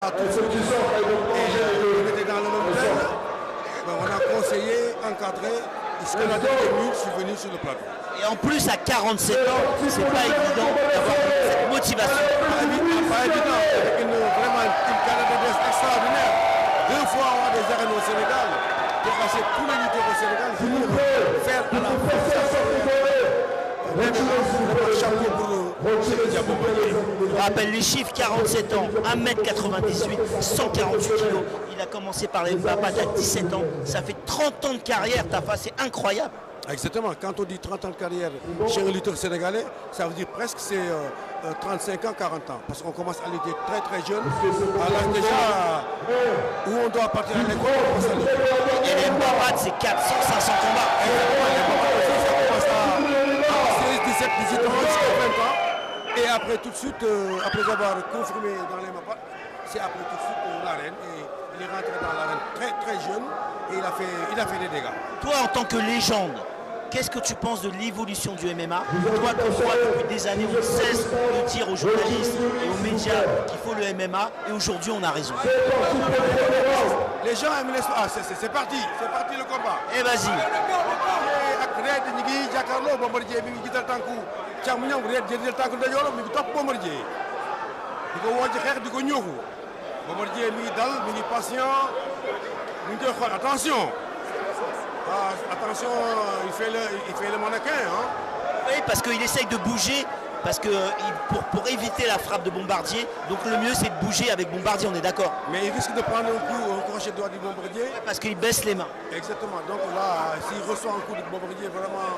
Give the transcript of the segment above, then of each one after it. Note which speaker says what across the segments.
Speaker 1: à tout de suite. Et on était dans le même thème. On a conseillé, encadré. Jusqu'à la dernière minute, je suis venu sur le plateau.
Speaker 2: Et en plus, à 47 ans, c'est pas évident d'avoir cette motivation.
Speaker 1: Pas évident, avec vraiment une carrière extraordinaire. 2 fois avoir des arènes au Sénégal, dépasser tous les lutteurs au Sénégal, faire à la
Speaker 2: On rappelle les chiffres, 47 ans, 1m98, 148 kg. Il a commencé par les papas à 17 ans. Ça fait 30 ans de carrière, Tafa, c'est incroyable.
Speaker 1: Exactement. Quand on dit 30 ans de carrière chez un lutteur sénégalais, ça veut dire presque c'est 35 ans, 40 ans. Parce qu'on commence à lutter très très jeune. Alors déjà, où on doit partir à l'école, on commence à lutter.
Speaker 2: Et les papas, c'est 400, 500 combats.
Speaker 1: Ça commence à 16, 17, 18 ans, jusqu'à 20 ans. Et après tout de suite, après avoir confirmé dans les mapas, c'est après tout de suite l'arène. Et il est rentré dans l'arène très très jeune et il a fait des dégâts.
Speaker 2: Toi, en tant que légende, qu'est-ce que tu penses de l'évolution du MMA? Toi qui vois depuis des années, on cesse de dire aux journalistes et aux médias qu'il faut le MMA et aujourd'hui on a raison.
Speaker 1: Les gens aiment les... Ah, c'est parti le combat.
Speaker 2: Et vas-y.
Speaker 1: Bombardier mi dal, mi patient, attention. Attention, il fait le mannequin. Hein.
Speaker 2: Oui, parce qu'il essaye de bouger, parce que pour éviter la frappe de Bombardier, donc le mieux c'est de bouger avec Bombardier, on est d'accord.
Speaker 1: Mais il risque de prendre un crochet de doigt du Bombardier.
Speaker 2: Parce qu'il baisse les mains.
Speaker 1: Exactement. Donc là, s'il reçoit un coup de Bombardier, vraiment,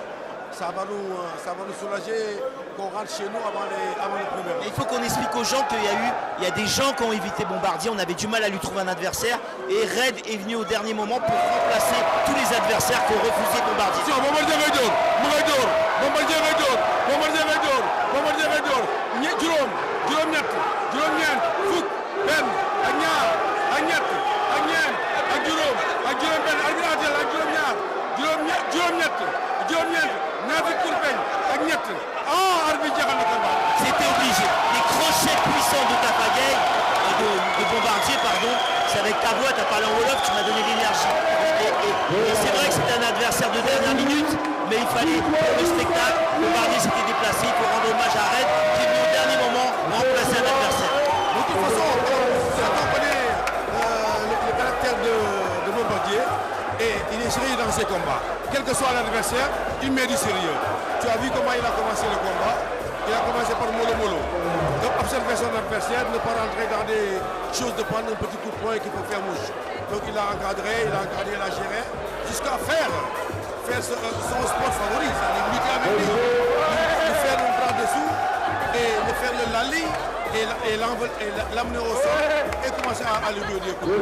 Speaker 1: ça va nous soulager qu'on rentre chez nous avant le premier.
Speaker 2: Il faut qu'on explique aux gens qu'il y a des gens qui ont évité Bombardier, on avait du mal à lui trouver un adversaire et Red est venu au dernier moment pour remplacer tous les adversaires qui ont refusé Bombardier.
Speaker 1: Bombardier ngay door, Bombardier ngay door, Bombardier ngay door, Bombardier ngay door, juróom-ñett, juróom-ñeent, fukk, benn, ak ñaar, ak ñett, ak ñeent, ak juróom, ak juróom-benn, arbitre ak juróom-ñaar, juróom-ñett, juróom-ñeent, ñaar fukk kurpeñ, ak ñett. Arbitre jeexal na combat.
Speaker 2: C'était obligé. Les crochets puissants de Tafa Gueye, de Bombardier, pardon, c'est avec ta voix, tu as parlé en Wolof, tu m'as donné l'énergie. Et c'est vrai que c'était un adversaire de dernière minute, mais il fallait pour le spectacle. Bombardier s'était déplacé, il faut rendre hommage à Red, qui est venu au dernier moment remplacer un adversaire.
Speaker 1: De toute façon, quand on connaît le caractère de Bombardier, et il est sérieux dans ses combats. Quel que soit l'adversaire, il met du sérieux. Tu as vu comment il a commencé le combat. Il a commencé par mollo. Donc observer son adversaire, ne pas rentrer dans des choses de prendre un petit coup de poing qui peut faire mouche. Donc il a encadré, il a géré, jusqu'à faire son sport favori, c'est-à-dire lutter avec lui, lui faire un bras dessous et le faire le lali et l'amener au sol et commencer à lui donner des coups.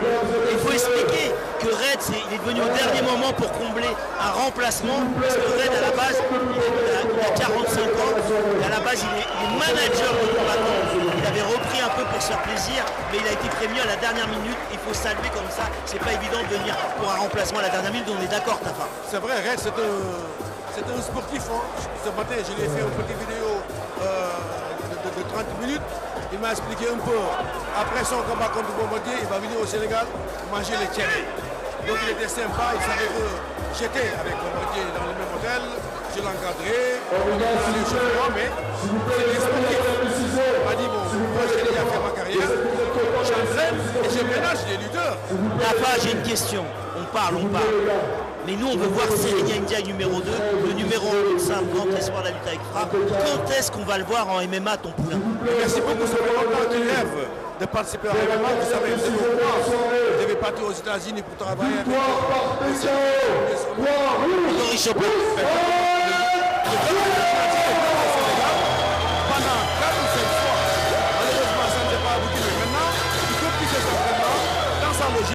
Speaker 2: Il faut expliquer que Red, il est venu au dernier moment pour combler un remplacement, parce que Red à la base, il a 45 ans, et à la base il est manager de combattant. Il avait repris un peu pour se faire plaisir, mais il a été prévenu à la dernière minute. Il faut saluer comme ça, c'est pas évident de venir pour un remplacement à la dernière minute, on est d'accord Tafa.
Speaker 1: C'est vrai, Red c'est un sportif. Hein. Ce matin je lui ai fait une petite vidéo de 30 minutes. Il m'a expliqué un peu, après son combat contre Bombardier, il va venir au Sénégal manger les tiens. Donc il était sympa, il savait que j'étais avec Bombardier dans le même hôtel, je l'encadrais, on a les choses, mais c'était sportif. Il m'a dit, bon, moi j'ai déjà fait ma carrière, j'entraîne et je ménage les lutteurs.
Speaker 2: Tafa, j'ai une question, on parle. Mais nous, on veut voir Serigne Ndiaye numéro 2, le numéro 1 de simple, grand espoir de la lutte avec frappe. Quand est-ce qu'on va le voir en MMA, ton poulain?
Speaker 1: Merci beaucoup, ça fait longtemps qu'il rêve de participer à MMA. Vous savez, vous devez partir aux États-Unis pour travailler avec
Speaker 2: Henri Chopin.